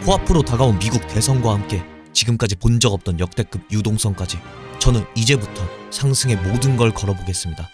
코앞으로 다가온 미국 대선과 함께 지금까지 본 적 없던 역대급 유동성까지 저는 이제부터 상승의 모든 걸 걸어보겠습니다.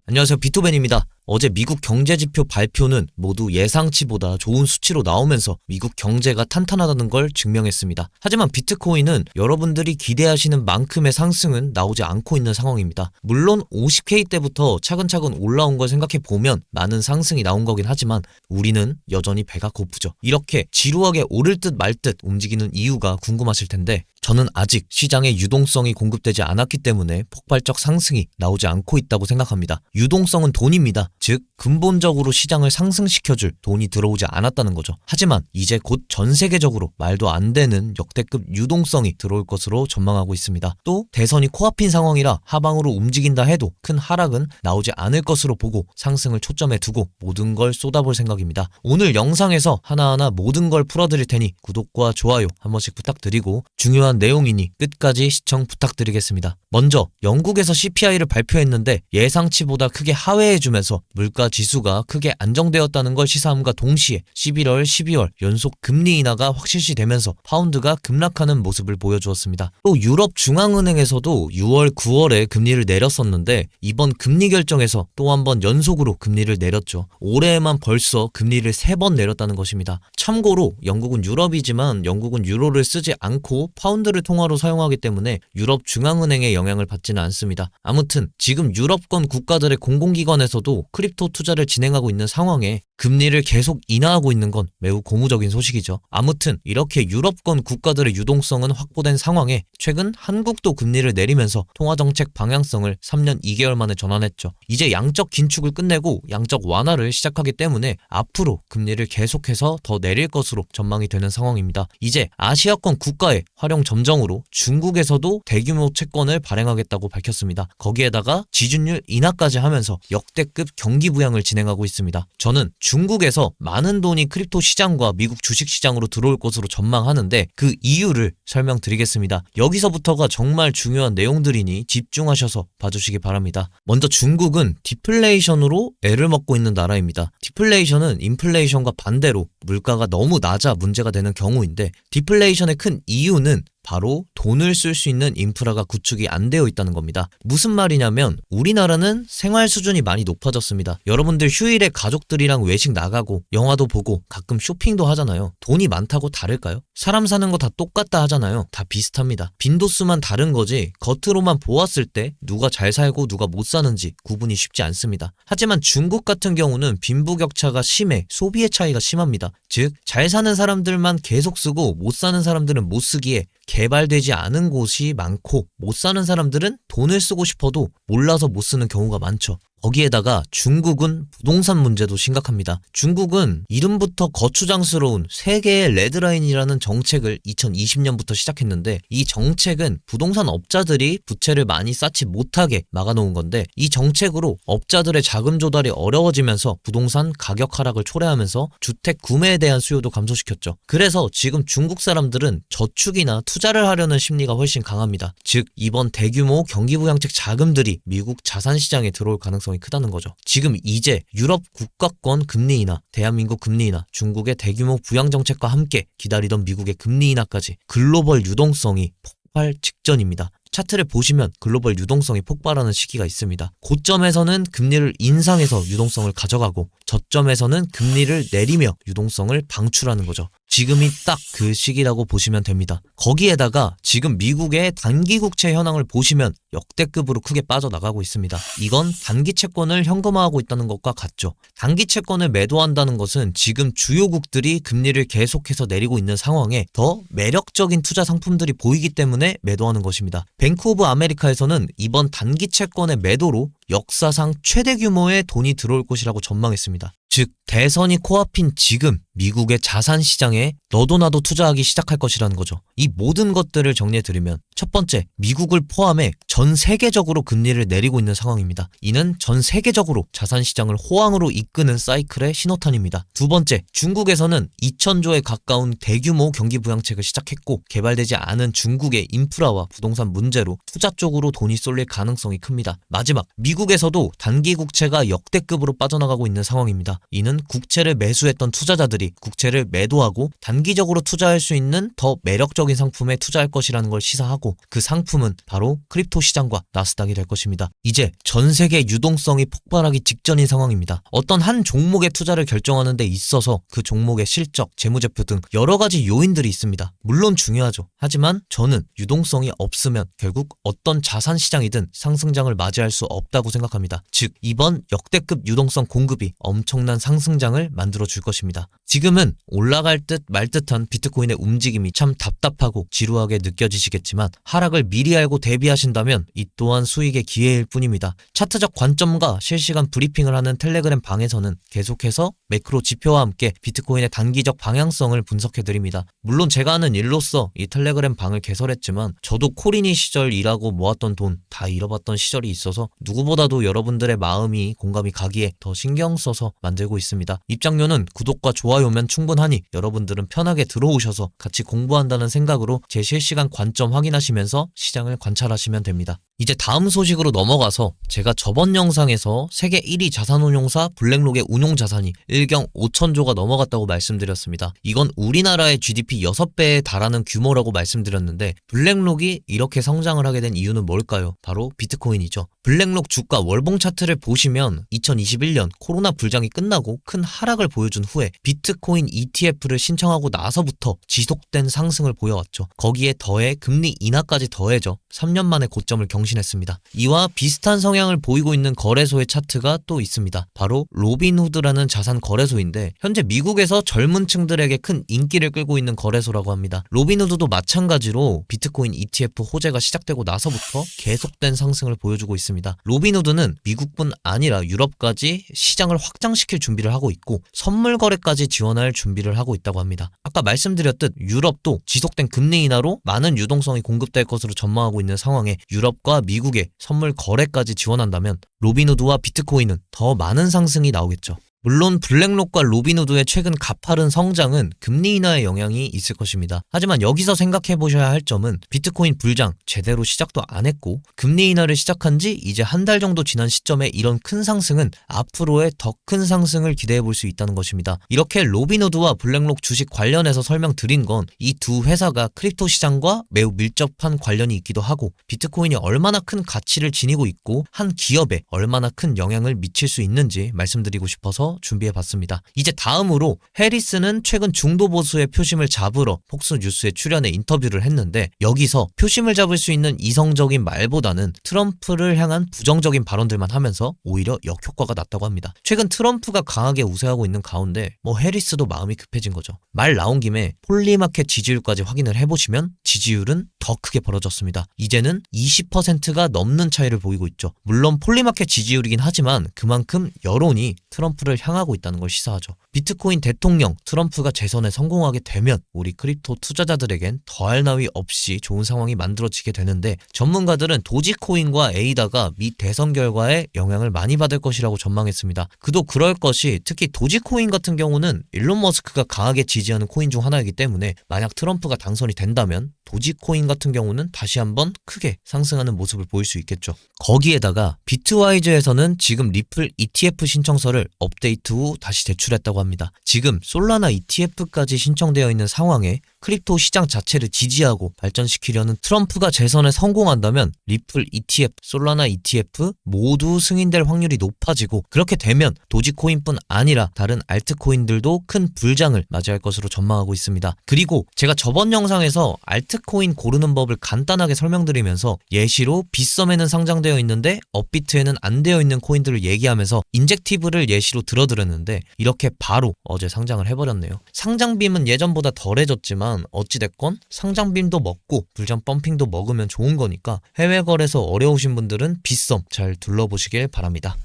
안녕하세요, 비토벤입니다. 어제 미국 경제지표 발표는 모두 예상치보다 좋은 수치로 나오면서 미국 경제가 탄탄하다는 걸 증명했습니다. 하지만 비트코인은 여러분들이 기대하시는 만큼의 상승은 나오지 않고 있는 상황입니다. 물론 50K 때부터 차근차근 올라온 걸 생각해보면 많은 상승이 나온 거긴 하지만 우리는 여전히 배가 고프죠. 이렇게 지루하게 오를 듯 말 듯 움직이는 이유가 궁금하실 텐데 저는 아직 시장에 유동성이 공급되지 않았기 때문에 폭발적 상승이 나오지 않고 있다고 생각합니다. 유동성은 돈입니다. 즉 근본적으로 시장을 상승시켜줄 돈이 들어오지 않았다는 거죠. 하지만 이제 곧 전 세계적으로 말도 안 되는 역대급 유동성이 들어올 것으로 전망하고 있습니다. 또 대선이 코앞인 상황이라 하방으로 움직인다 해도 큰 하락은 나오지 않을 것으로 보고 상승을 초점에 두고 모든 걸 쏟아볼 생각입니다. 오늘 영상에서 하나하나 모든 걸 풀어드릴 테니 구독과 좋아요 한 번씩 부탁드리고 중요한 내용이니 끝까지 시청 부탁드리겠습니다. 먼저 영국에서 CPI를 발표했는데 예상치보다 크게 하회해주면서 물가 지수가 크게 안정되었다는 걸 시사함과 동시에 11월, 12월 연속 금리 인하가 확실시되면서 파운드가 급락하는 모습을 보여주었습니다. 또 유럽 중앙은행에서도 6월, 9월에 금리를 내렸었는데 이번 금리 결정에서 또 한 번 연속으로 금리를 내렸죠. 올해에만 벌써 금리를 3번 내렸다는 것입니다. 참고로 영국은 유럽이지만 영국은 유로를 쓰지 않고 파운드를 통화로 사용하기 때문에 유럽 중앙은행의 영향을 받지는 않습니다. 아무튼 지금 유럽권 국가들의 공공기관에서도 크립토 투자를 진행하고 있는 상황에 금리를 계속 인하하고 있는 건 매우 고무적인 소식이죠. 아무튼 이렇게 유럽권 국가들의 유동성은 확보된 상황에 최근 한국도 금리를 내리면서 통화정책 방향성을 3년 2개월 만에 전환했죠. 이제 양적 긴축을 끝내고 양적 완화를 시작하기 때문에 앞으로 금리를 계속해서 더 내릴 것으로 전망이 되는 상황입니다. 이제 아시아권 국가의 활용 점정으로 중국에서도 대규모 채권을 발행하겠다고 밝혔습니다. 거기에다가 지준율 인하까지 하면서 역대급 경기 부양을 진행하고 있습니다. 저는 중국에서 많은 돈이 크립토 시장과 미국 주식 시장으로 들어올 것으로 전망하는데 그 이유를 설명드리겠습니다. 여기서부터가 정말 중요한 내용들이니 집중하셔서 봐주시기 바랍니다. 먼저 중국은 디플레이션으로 애를 먹고 있는 나라입니다. 디플레이션은 인플레이션과 반대로 물가가 너무 낮아 문제가 되는 경우인데 디플레이션의 큰 이유는 바로 돈을 쓸 수 있는 인프라가 구축이 안 되어 있다는 겁니다. 무슨 말이냐면 우리나라는 생활 수준이 많이 높아졌습니다. 여러분들 휴일에 가족들이랑 외식 나가고 영화도 보고 가끔 쇼핑도 하잖아요. 돈이 많다고 다를까요? 사람 사는 거 다 똑같다 하잖아요. 다 비슷합니다. 빈도수만 다른 거지 겉으로만 보았을 때 누가 잘 살고 누가 못 사는지 구분이 쉽지 않습니다. 하지만 중국 같은 경우는 빈부격차가 심해 소비의 차이가 심합니다. 즉 잘 사는 사람들만 계속 쓰고 못 사는 사람들은 못 쓰기에 개발되지 않은 곳이 많고 못 사는 사람들은 돈을 쓰고 싶어도 몰라서 못 쓰는 경우가 많죠. 거기에다가 중국은 부동산 문제도 심각합니다. 중국은 이름부터 거추장스러운 세계의 레드라인이라는 정책을 2020년부터 시작했는데 이 정책은 부동산 업자들이 부채를 많이 쌓지 못하게 막아놓은 건데 이 정책으로 업자들의 자금 조달이 어려워지면서 부동산 가격 하락을 초래하면서 주택 구매에 대한 수요도 감소시켰죠. 그래서 지금 중국 사람들은 저축이나 투자를 하려는 심리가 훨씬 강합니다. 즉 이번 대규모 경기부양책 자금들이 미국 자산시장에 들어올 가능성이 크다는 거죠. 지금 이제 유럽 국가권 금리 인하, 대한민국 금리 인하, 중국의 대규모 부양 정책과 함께 기다리던 미국의 금리 인하까지 글로벌 유동성이 폭발 직전입니다. 차트를 보시면 글로벌 유동성이 폭발하는 시기가 있습니다. 고점에서는 금리를 인상해서 유동성을 가져가고 저점에서는 금리를 내리며 유동성을 방출하는 거죠. 지금이 딱 그 시기라고 보시면 됩니다. 거기에다가 지금 미국의 단기 국채 현황을 보시면 역대급으로 크게 빠져나가고 있습니다. 이건 단기 채권을 현금화하고 있다는 것과 같죠. 단기 채권을 매도한다는 것은 지금 주요국들이 금리를 계속해서 내리고 있는 상황에 더 매력적인 투자 상품들이 보이기 때문에 매도하는 것입니다. 뱅크 오브 아메리카에서는 이번 단기 채권의 매도로 역사상 최대 규모의 돈이 들어올 것이라고 전망했습니다. 즉 대선이 코앞인 지금 미국의 자산 시장에 너도 나도 투자하기 시작할 것이라는 거죠. 이 모든 것들을 정리해드리면 첫 번째, 미국을 포함해 전 세계적으로 금리를 내리고 있는 상황입니다. 이는 전 세계적으로 자산 시장을 호황으로 이끄는 사이클의 신호탄입니다. 두 번째, 중국에서는 2,000조에 가까운 대규모 경기 부양책을 시작했고 개발되지 않은 중국의 인프라와 부동산 문제로 투자 쪽으로 돈이 쏠릴 가능성이 큽니다. 마지막, 미국 미국에서도 단기 국채가 역대급으로 빠져나가고 있는 상황입니다. 이는 국채를 매수했던 투자자들이 국채를 매도하고 단기적으로 투자할 수 있는 더 매력적인 상품에 투자할 것이라는 걸 시사하고, 그 상품은 바로 크립토 시장과 나스닥이 될 것입니다. 이제 전 세계 유동성이 폭발하기 직전인 상황입니다. 어떤 한 종목에 투자를 결정하는 데 있어서 그 종목의 실적, 재무제표 등 여러 가지 요인들이 있습니다. 물론 중요하죠. 하지만 저는 유동성이 없으면 결국 어떤 자산 시장이든 상승장을 맞이할 수 없다고 생각합니다. 즉, 이번 역대급 유동성 공급이 엄청난 상승장을 만들어 줄 것입니다. 지금은 올라갈 듯 말 듯한 비트코인의 움직임이 참 답답하고 지루하게 느껴지시겠지만, 하락을 미리 알고 대비하신다면 이 또한 수익의 기회일 뿐입니다. 차트적 관점과 실시간 브리핑을 하는 텔레그램 방에서는 계속해서 매크로 지표와 함께 비트코인의 단기적 방향성을 분석해드립니다. 물론 제가 하는 일로서 이 텔레그램 방을 개설했지만, 저도 코리니 시절 일하고 모았던 돈 다 잃어봤던 시절이 있어서 누구보다도 여러분들의 마음이 공감이 가기에 더 신경 써서 만들고 있습니다. 입장료는 구독과 좋아요면 충분하니 여러분들은 편하게 들어오셔서 같이 공부한다는 생각으로 제 실시간 관점 확인하시면서 시장을 관찰하시면 됩니다. 이제 다음 소식으로 넘어가서, 제가 저번 영상에서 세계 1위 자산운용사 블랙록의 운용자산이 1경 5천조가 넘어갔다고 말씀드렸습니다. 이건 우리나라의 GDP 6배에 달하는 규모라고 말씀드렸는데, 블랙록이 이렇게 성장을 하게 된 이유는 뭘까요? 바로 비트코인이죠. 블랙록 주가 월봉 차트를 보시면 2021년 코로나 불장이 끝나고 큰 하락을 보여준 후에 비트코인 ETF를 신청하고 나서부터 지속된 상승을 보여왔죠. 거기에 더해 금리 인하까지 더해져 3년 만에 고점을 경신했습니다. 이와 비슷한 성향을 보이고 있는 거래소의 차트가 또 있습니다. 바로 로빈후드라는 자산 거래소인데, 현재 미국에서 젊은 층들에게 큰 인기를 끌고 있는 거래소라고 합니다. 로빈후드도 마찬가지로 비트코인 ETF 호재가 시작되고 나서부터 계속된 상승을 보여주고 있습니다. 로빈후드는 미국뿐 아니라 유럽까지 시장을 확장시킬 준비를 하고 있고, 선물 거래까지 지원할 준비를 하고 있다고 합니다. 아까 말씀드렸듯 유럽도 지속된 금리 인하로 많은 유동성이 공급될 것으로 전망하고 있는 상황에 유럽과 미국의 선물 거래까지 지원한다면 로빈후드와 비트코인은 더 많은 상승이 나오겠죠. 물론 블랙록과 로빈후드의 최근 가파른 성장은 금리 인하의 영향이 있을 것입니다. 하지만 여기서 생각해보셔야 할 점은, 비트코인 불장 제대로 시작도 안 했고 금리 인하를 시작한 지 이제 한 달 정도 지난 시점에 이런 큰 상승은 앞으로의 더 큰 상승을 기대해볼 수 있다는 것입니다. 이렇게 로빈후드와 블랙록 주식 관련해서 설명드린 건 이 두 회사가 크립토 시장과 매우 밀접한 관련이 있기도 하고, 비트코인이 얼마나 큰 가치를 지니고 있고 한 기업에 얼마나 큰 영향을 미칠 수 있는지 말씀드리고 싶어서 준비해봤습니다. 이제 다음으로, 해리스는 최근 중도 보수의 표심을 잡으러 폭스뉴스에 출연해 인터뷰를 했는데, 여기서 표심을 잡을 수 있는 이성적인 말보다는 트럼프를 향한 부정적인 발언들만 하면서 오히려 역효과가 났다고 합니다. 최근 트럼프가 강하게 우세하고 있는 가운데 해리스도 마음이 급해진 거죠. 말 나온 김에 폴리마켓 지지율까지 확인을 해보시면 지지율은 더 크게 벌어졌습니다. 이제는 20%가 넘는 차이를 보이고 있죠. 물론 폴리마켓 지지율이긴 하지만 그만큼 여론이 트럼프를 향하고 있다는 걸 시사하죠. 비트코인 대통령 트럼프가 재선에 성공하게 되면 우리 크립토 투자자들에겐 더할 나위 없이 좋은 상황이 만들어지게 되는데, 전문가들은 도지코인과 에이다가 미 대선 결과에 영향을 많이 받을 것이라고 전망했습니다. 그도 그럴 것이, 특히 도지코인 같은 경우는 일론 머스크가 강하게 지지하는 코인 중 하나이기 때문에 만약 트럼프가 당선이 된다면 도지코인 같은 경우는 다시 한번 크게 상승하는 모습을 보일 수 있겠죠. 거기에다가 비트와이즈에서는 지금 리플 ETF 신청서를 업데이트 후 다시 제출했다고 합니다. 지금 솔라나 ETF까지 신청되어 있는 상황에 크립토 시장 자체를 지지하고 발전시키려는 트럼프가 재선에 성공한다면 리플 ETF, 솔라나 ETF 모두 승인될 확률이 높아지고, 그렇게 되면 도지코인뿐 아니라 다른 알트코인들도 큰 불장을 맞이할 것으로 전망하고 있습니다. 그리고 제가 저번 영상에서 알트코인 고르는 법을 간단하게 설명드리면서 예시로 빗썸에는 상장되어 있는데 업비트에는 안 되어 있는 코인들을 얘기하면서 인젝티브를 예시로 들어드렸는데, 이렇게 바로 어제 상장을 해버렸네요. 상장빔은 예전보다 덜해졌지만 어찌됐건 상장빔도 먹고 불장 펌핑도 먹으면 좋은 거니까 해외 거래소 어려우신 분들은 빗썸 잘 둘러보시길 바랍니다.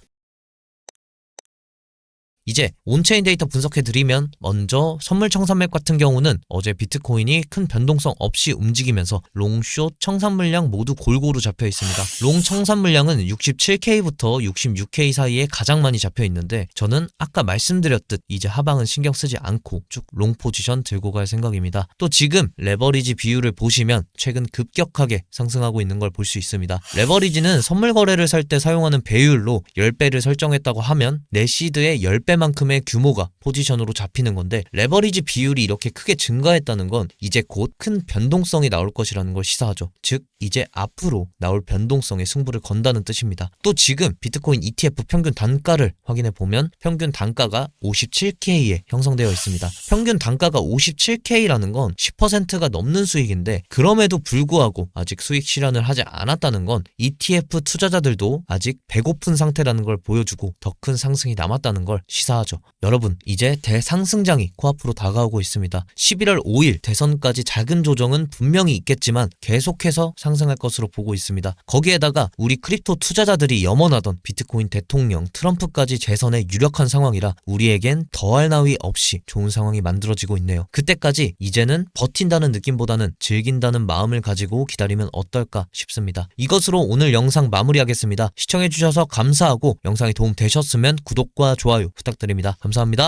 이제 온체인 데이터 분석해드리면 먼저 선물 청산맵 같은 경우는 어제 비트코인이 큰 변동성 없이 움직이면서 롱, 숏, 청산 물량 모두 골고루 잡혀 있습니다. 롱 청산 물량은 67K부터 66K 사이에 가장 많이 잡혀 있는데 저는 아까 말씀드렸듯 이제 하방은 신경 쓰지 않고 쭉 롱 포지션 들고 갈 생각입니다. 또 지금 레버리지 비율을 보시면 최근 급격하게 상승하고 있는 걸 볼 수 있습니다. 레버리지는 선물 거래를 살 때 사용하는 배율로 10배를 설정했다고 하면 내 시드의 10배만큼의 규모가 포지션으로 잡히는 건데 레버리지 비율이 이렇게 크게 증가했다는 건 이제 곧 큰 변동성이 나올 것이라는 걸 시사하죠. 즉 이제 앞으로 나올 변동성에 승부를 건다는 뜻입니다. 또 지금 비트코인 ETF 평균 단가를 확인해 보면 평균 단가가 57K에 형성되어 있습니다. 평균 단가가 57K라는 건 10%가 넘는 수익인데 그럼에도 불구하고 아직 수익 실현을 하지 않았다는 건 ETF 투자자들도 아직 배고픈 상태라는 걸 보여주고 더 큰 상승이 남았다는 걸 시사하죠. 여러분 이제 대상승장이 코앞으로 다가오고 있습니다. 11월 5일 대선까지 작은 조정은 분명히 있겠지만 계속해서 상승할 것으로 보고 있습니다. 거기에다가 우리 크립토 투자자들이 염원하던 비트코인 대통령 트럼프까지 재선에 유력한 상황이라 우리에겐 더할 나위 없이 좋은 상황이 만들어지고 있네요. 그때까지 이제는 버틴다는 느낌보다는 즐긴다는 마음을 가지고 기다리면 어떨까 싶습니다. 이것으로 오늘 영상 마무리하겠습니다. 시청해주셔서 감사하고 영상이 도움 되셨으면 구독과 좋아요 부탁드립니다. 감사합니다.